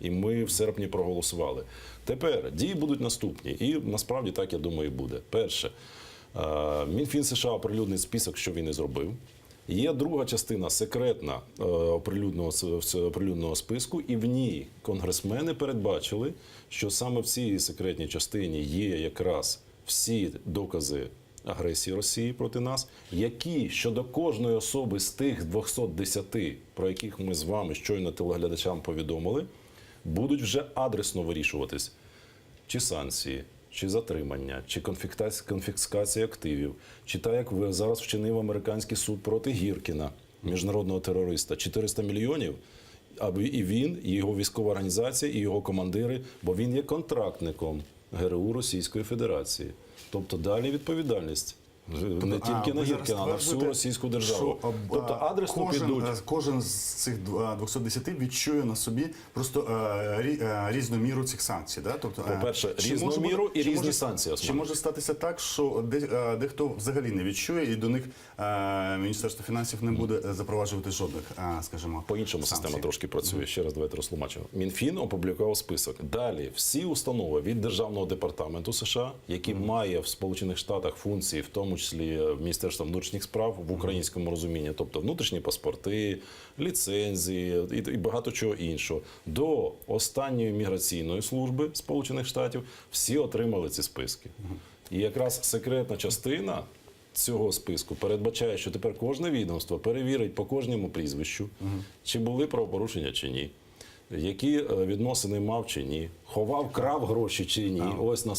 І ми в серпні проголосували. Тепер дії будуть наступні. І насправді так, я думаю, і буде. Перше, Мінфін США оприлюднить список, що він і зробив. Є друга частина секретна оприлюдненого списку, і в ній конгресмени передбачили, що саме в цій секретній частині є якраз всі докази агресії Росії проти нас, які щодо кожної особи з тих 210, про яких ми з вами щойно телеглядачам повідомили, будуть вже адресно вирішуватись чи санкції, чи затримання, чи конфіскація активів, чи так, як зараз вчинив американський суд проти Гіркіна, міжнародного терориста, 400 мільйонів, аби і він, і його військова організація, і його командири, бо він є контрактником ГРУ Російської Федерації. Тобто далі відповідальність. Не тільки на Гіркіна, а на всю російську державу. Тобто адресно підуть. Кожен з цих 210 відчує на собі просто різну міру цих санкцій. Да? Тобто, по-перше, різну міру і різні санкції. Чи може статися так, що дехто взагалі не відчує і до них Міністерство фінансів не буде запроваджувати жодних, скажімо, по-іншому система трошки працює. Ще раз давайте розтлумачимо. Мінфін опублікував список. Далі всі установи від Державного департаменту США, які має в Сполучених Штатах функції, в тому числі Міністерства внутрішніх справ в українському розумінні, тобто внутрішні паспорти, ліцензії і багато чого іншого, до останньої міграційної служби Сполучених Штатів, всі отримали ці списки. І якраз секретна частина цього списку передбачає, що тепер кожне відомство перевірить по кожному прізвищу, чи були правопорушення, чи ні, які відносини мав, чи ні, ховав, крав гроші, чи ні. Ось на